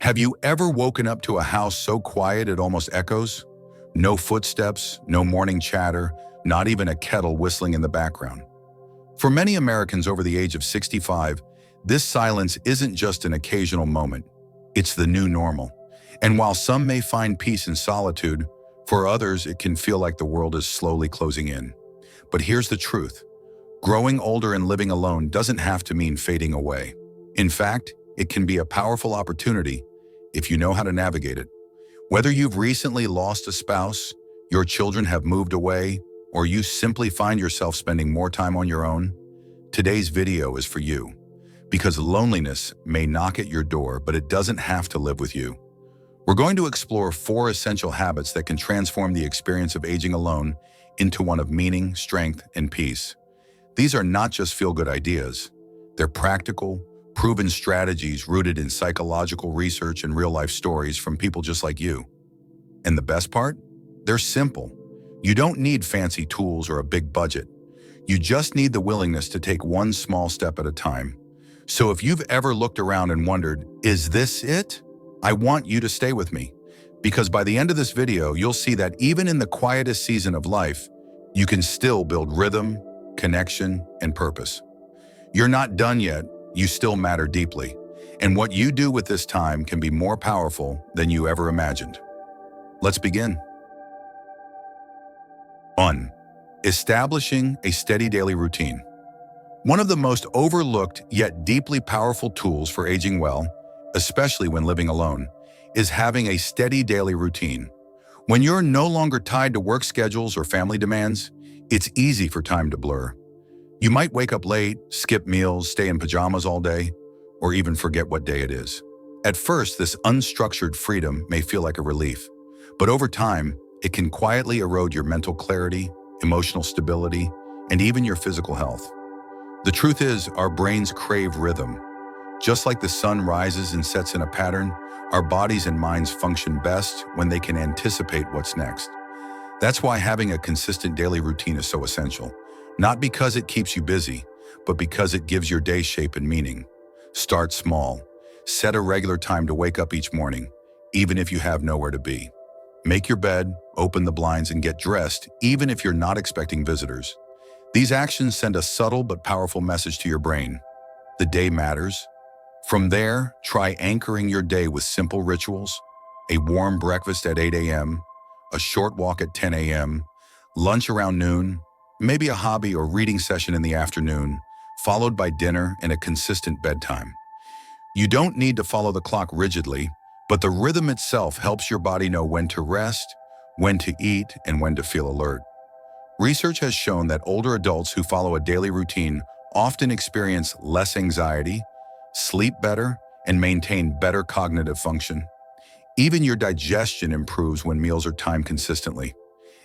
Have you ever woken up to a house so quiet it almost echoes? No footsteps, no morning chatter, not even a kettle whistling in the background. For many Americans over the age of 65, this silence isn't just an occasional moment. It's the new normal. And while some may find peace in solitude, for others it can feel like the world is slowly closing in. But here's the truth. Growing older and living alone doesn't have to mean fading away. In fact, it can be a powerful opportunity if you know how to navigate it. Whether you've recently lost a spouse, your children have moved away, or you simply find yourself spending more time on your own, today's video is for you. Because loneliness may knock at your door, but it doesn't have to live with you. We're going to explore 4 essential habits that can transform the experience of aging alone into one of meaning, strength, and peace. These are not just feel-good ideas. They're practical, proven strategies rooted in psychological research and real-life stories from people just like you. And the best part? They're simple. You don't need fancy tools or a big budget. You just need the willingness to take one small step at a time. So if you've ever looked around and wondered, is this it? I want you to stay with me, because by the end of this video, you'll see that even in the quietest season of life, you can still build rhythm, connection, and purpose. You're not done yet, you still matter deeply, and what you do with this time can be more powerful than you ever imagined. Let's begin. 1. Establishing a steady daily routine. One of the most overlooked yet deeply powerful tools for aging well, especially when living alone, is having a steady daily routine. When you're no longer tied to work schedules or family demands, it's easy for time to blur. You might wake up late, skip meals, stay in pajamas all day, or even forget what day it is. At first, this unstructured freedom may feel like a relief, but over time, it can quietly erode your mental clarity, emotional stability, and even your physical health. The truth is, our brains crave rhythm. Just like the sun rises and sets in a pattern, our bodies and minds function best when they can anticipate what's next. That's why having a consistent daily routine is so essential. Not because it keeps you busy, but because it gives your day shape and meaning. Start small. Set a regular time to wake up each morning, even if you have nowhere to be. Make your bed, open the blinds, and get dressed, even if you're not expecting visitors. These actions send a subtle but powerful message to your brain. The day matters. From there, try anchoring your day with simple rituals: a warm breakfast at 8 a.m., a short walk at 10 a.m., lunch around noon, maybe a hobby or reading session in the afternoon, followed by dinner and a consistent bedtime. You don't need to follow the clock rigidly, but the rhythm itself helps your body know when to rest, when to eat, and when to feel alert. Research has shown that older adults who follow a daily routine often experience less anxiety, sleep better, and maintain better cognitive function. Even your digestion improves when meals are timed consistently.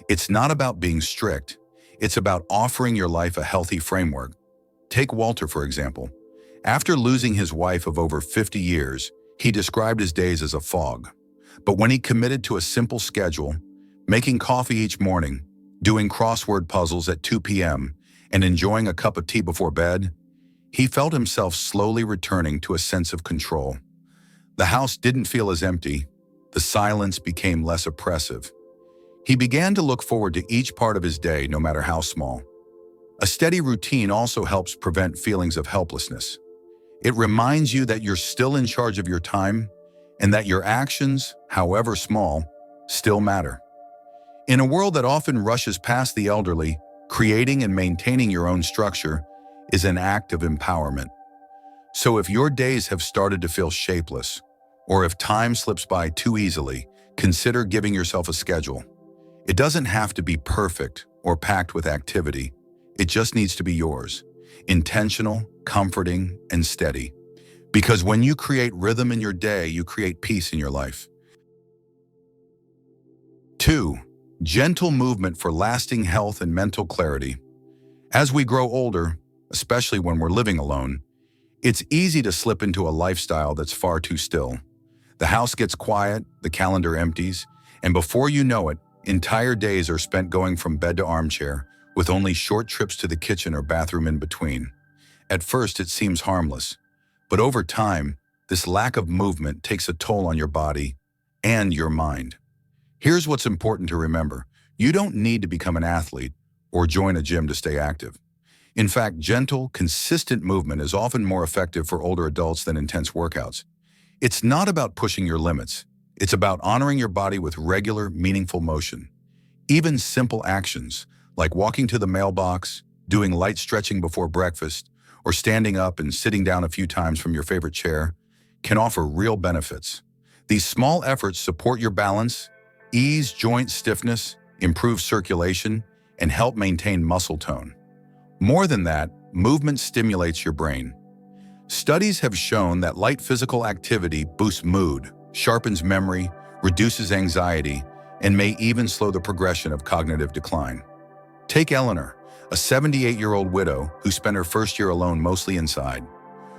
It's not about being strict, it's about offering your life a healthy framework. Take Walter, for example. After losing his wife of over 50 years, he described his days as a fog. But when he committed to a simple schedule, making coffee each morning, doing crossword puzzles at 2 p.m., and enjoying a cup of tea before bed, he felt himself slowly returning to a sense of control. The house didn't feel as empty. The silence became less oppressive. He began to look forward to each part of his day, no matter how small. A steady routine also helps prevent feelings of helplessness. It reminds you that you're still in charge of your time and that your actions, however small, still matter. In a world that often rushes past the elderly, creating and maintaining your own structure is an act of empowerment. So if your days have started to feel shapeless, or if time slips by too easily, consider giving yourself a schedule. It doesn't have to be perfect or packed with activity. It just needs to be yours, intentional, comforting, and steady. Because when you create rhythm in your day, you create peace in your life. 2. Gentle movement for lasting health and mental clarity. As we grow older, especially when we're living alone, it's easy to slip into a lifestyle that's far too still. The house gets quiet, the calendar empties, and before you know it, entire days are spent going from bed to armchair, with only short trips to the kitchen or bathroom in between. At first, it seems harmless, but over time, this lack of movement takes a toll on your body and your mind. Here's what's important to remember. You don't need to become an athlete or join a gym to stay active. In fact, gentle, consistent movement is often more effective for older adults than intense workouts. It's not about pushing your limits. It's about honoring your body with regular, meaningful motion. Even simple actions, like walking to the mailbox, doing light stretching before breakfast, or standing up and sitting down a few times from your favorite chair, can offer real benefits. These small efforts support your balance, ease joint stiffness, improve circulation, and help maintain muscle tone. More than that, movement stimulates your brain. Studies have shown that light physical activity boosts mood, sharpens memory, reduces anxiety, and may even slow the progression of cognitive decline. Take Eleanor, a 78-year-old widow who spent her first year alone mostly inside.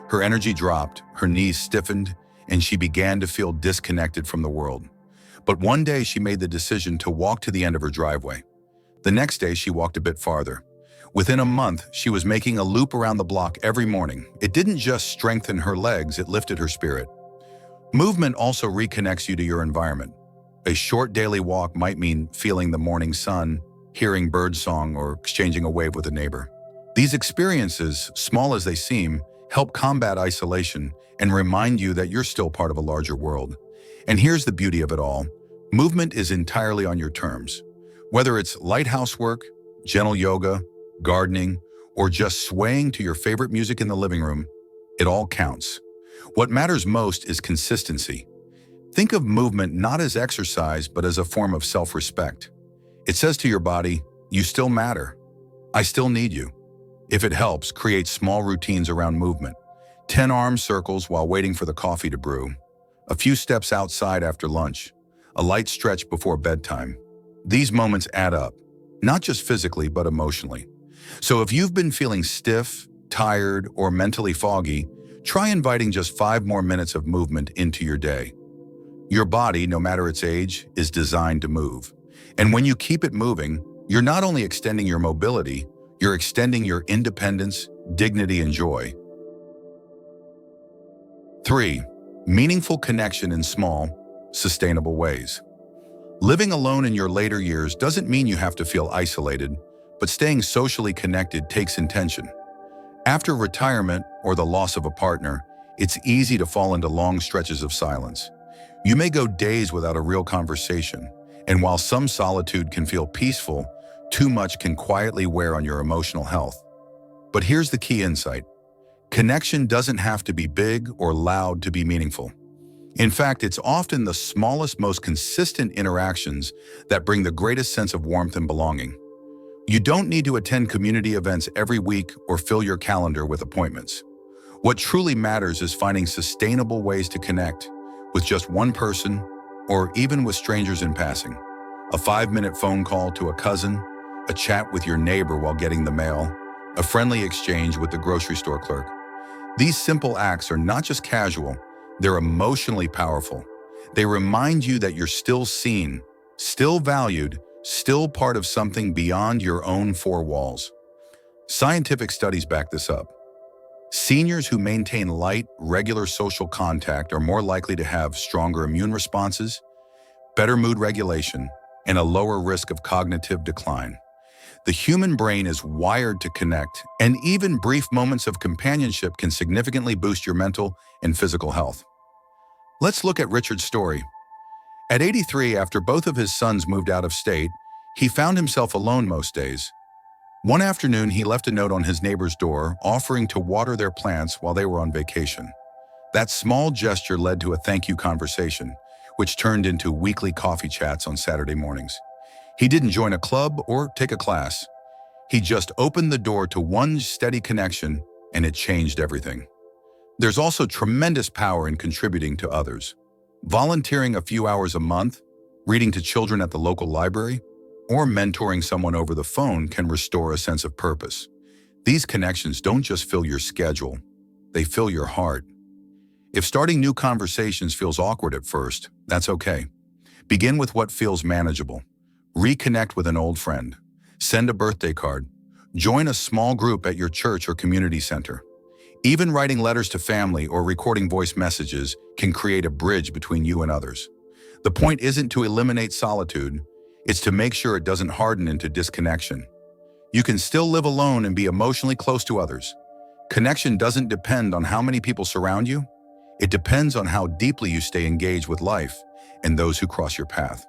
Her energy dropped, her knees stiffened, and she began to feel disconnected from the world. But one day she made the decision to walk to the end of her driveway. The next day she walked a bit farther. Within a month, she was making a loop around the block every morning. It didn't just strengthen her legs, it lifted her spirit. Movement also reconnects you to your environment. A short daily walk might mean feeling the morning sun, hearing birdsong, or exchanging a wave with a neighbor. These experiences, small as they seem, help combat isolation and remind you that you're still part of a larger world. And here's the beauty of it all. Movement is entirely on your terms. Whether it's light housework, gentle yoga, gardening, or just swaying to your favorite music in the living room, it all counts. What matters most is consistency. Think of movement not as exercise, but as a form of self-respect. It says to your body, you still matter. I still need you. If it helps, create small routines around movement. 10 arm circles while waiting for the coffee to brew. A few steps outside after lunch. A light stretch before bedtime. These moments add up, not just physically, but emotionally. So if you've been feeling stiff, tired, or mentally foggy, try inviting just 5 more minutes of movement into your day. Your body, no matter its age, is designed to move. And when you keep it moving, you're not only extending your mobility, you're extending your independence, dignity, and joy. 3. Meaningful connection in small, sustainable ways. Living alone in your later years doesn't mean you have to feel isolated, but staying socially connected takes intention. After retirement or the loss of a partner, it's easy to fall into long stretches of silence. You may go days without a real conversation, and while some solitude can feel peaceful, too much can quietly wear on your emotional health. But here's the key insight. Connection doesn't have to be big or loud to be meaningful. In fact, it's often the smallest, most consistent interactions that bring the greatest sense of warmth and belonging. You don't need to attend community events every week or fill your calendar with appointments. What truly matters is finding sustainable ways to connect with just one person or even with strangers in passing. A 5-minute phone call to a cousin, a chat with your neighbor while getting the mail, a friendly exchange with the grocery store clerk. These simple acts are not just casual, they're emotionally powerful. They remind you that you're still seen, still valued, still part of something beyond your own 4 walls. Scientific studies back this up. Seniors who maintain light, regular social contact are more likely to have stronger immune responses, better mood regulation, and a lower risk of cognitive decline. The human brain is wired to connect, and even brief moments of companionship can significantly boost your mental and physical health. Let's look at Richard's story. At 83, after both of his sons moved out of state, he found himself alone most days. One afternoon, he left a note on his neighbor's door offering to water their plants while they were on vacation. That small gesture led to a thank you conversation, which turned into weekly coffee chats on Saturday mornings. He didn't join a club or take a class. He just opened the door to one steady connection, and it changed everything. There's also tremendous power in contributing to others. Volunteering a few hours a month, reading to children at the local library, or mentoring someone over the phone can restore a sense of purpose. These connections don't just fill your schedule, they fill your heart. If starting new conversations feels awkward at first, that's okay. Begin with what feels manageable. Reconnect with an old friend. Send a birthday card. Join a small group at your church or community center. Even writing letters to family or recording voice messages can create a bridge between you and others. The point isn't to eliminate solitude, it's to make sure it doesn't harden into disconnection. You can still live alone and be emotionally close to others. Connection doesn't depend on how many people surround you. It depends on how deeply you stay engaged with life and those who cross your path.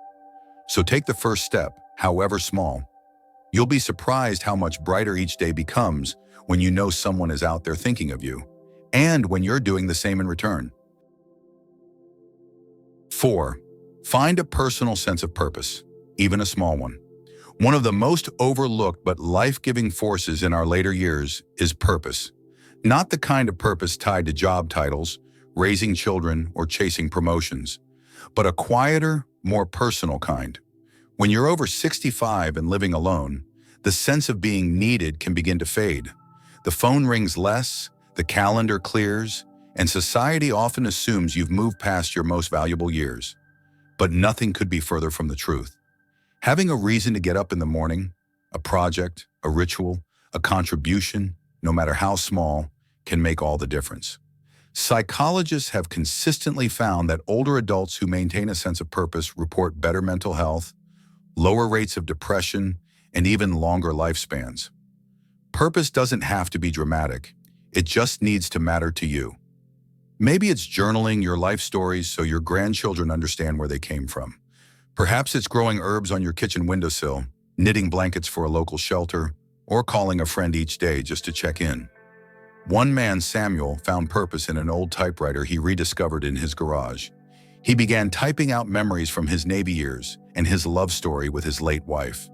So take the first step, however small. You'll be surprised how much brighter each day becomes when you know someone is out there thinking of you, and when you're doing the same in return. 4. Find a personal sense of purpose, even a small one. One of the most overlooked but life-giving forces in our later years is purpose. Not the kind of purpose tied to job titles, raising children, or chasing promotions, but a quieter, more personal kind. When you're over 65 and living alone, the sense of being needed can begin to fade. The phone rings less, the calendar clears, and society often assumes you've moved past your most valuable years. But nothing could be further from the truth. Having a reason to get up in the morning, a project, a ritual, a contribution, no matter how small, can make all the difference. Psychologists have consistently found that older adults who maintain a sense of purpose report better mental health, lower rates of depression, and even longer lifespans. Purpose doesn't have to be dramatic. It just needs to matter to you. Maybe it's journaling your life stories so your grandchildren understand where they came from. Perhaps it's growing herbs on your kitchen windowsill, knitting blankets for a local shelter, or calling a friend each day just to check in. One man, Samuel, found purpose in an old typewriter he rediscovered in his garage. He began typing out memories from his Navy years and his love story with his late wife.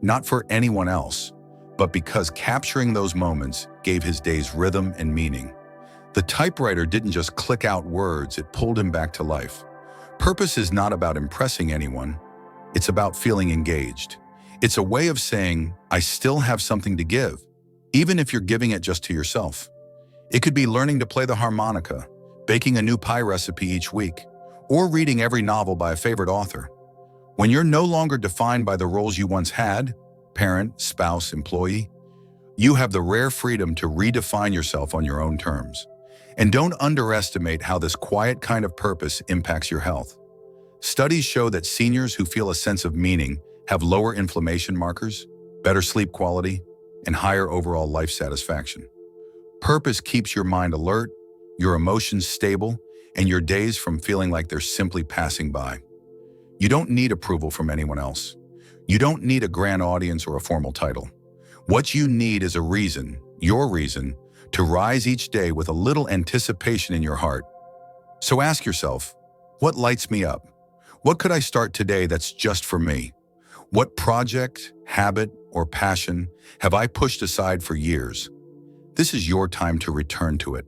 Not for anyone else, but because capturing those moments gave his days rhythm and meaning. The typewriter didn't just click out words, it pulled him back to life. Purpose is not about impressing anyone. It's about feeling engaged. It's a way of saying, I still have something to give, even if you're giving it just to yourself. It could be learning to play the harmonica, baking a new pie recipe each week, or reading every novel by a favorite author. When you're no longer defined by the roles you once had, parent, spouse, employee, you have the rare freedom to redefine yourself on your own terms. And don't underestimate how this quiet kind of purpose impacts your health. Studies show that seniors who feel a sense of meaning have lower inflammation markers, better sleep quality, and higher overall life satisfaction. Purpose keeps your mind alert, your emotions stable, and your days from feeling like they're simply passing by. You don't need approval from anyone else. You don't need a grand audience or a formal title. What you need is a reason, your reason, to rise each day with a little anticipation in your heart. So ask yourself, what lights me up? What could I start today that's just for me? What project, habit, or passion have I pushed aside for years? This is your time to return to it.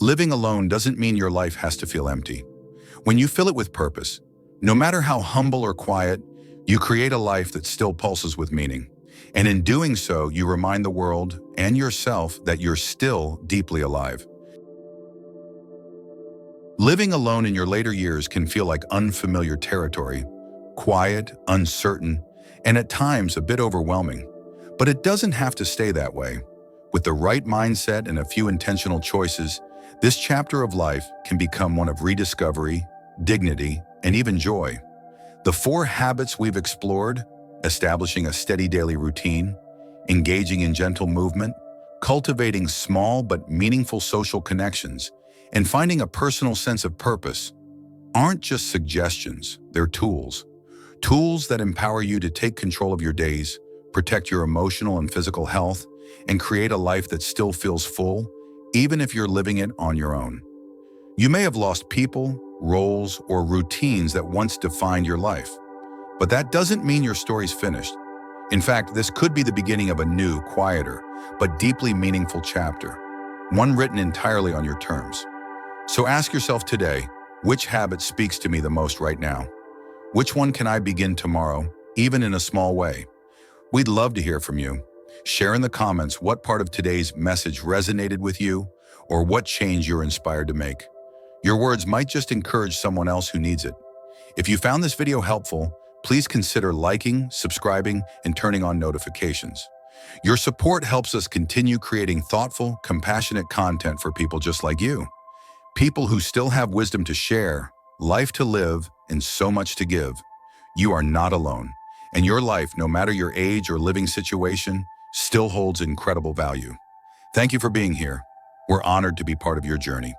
Living alone doesn't mean your life has to feel empty. When you fill it with purpose, no matter how humble or quiet, you create a life that still pulses with meaning. And in doing so, you remind the world and yourself that you're still deeply alive. Living alone in your later years can feel like unfamiliar territory, quiet, uncertain, and at times a bit overwhelming. But it doesn't have to stay that way. With the right mindset and a few intentional choices, this chapter of life can become one of rediscovery, dignity, and even joy. The 4 habits we've explored, establishing a steady daily routine, engaging in gentle movement, cultivating small but meaningful social connections, and finding a personal sense of purpose, aren't just suggestions, they're tools. Tools that empower you to take control of your days, protect your emotional and physical health, and create a life that still feels full, even if you're living it on your own. You may have lost people, roles, or routines that once defined your life. But that doesn't mean your story's finished. In fact, this could be the beginning of a new, quieter, but deeply meaningful chapter, one written entirely on your terms. So ask yourself today, which habit speaks to me the most right now? Which one can I begin tomorrow, even in a small way? We'd love to hear from you. Share in the comments what part of today's message resonated with you, or what change you're inspired to make. Your words might just encourage someone else who needs it. If you found this video helpful, please consider liking, subscribing, and turning on notifications. Your support helps us continue creating thoughtful, compassionate content for people just like you. People who still have wisdom to share, life to live, and so much to give. You are not alone, and your life, no matter your age or living situation, still holds incredible value. Thank you for being here. We're honored to be part of your journey.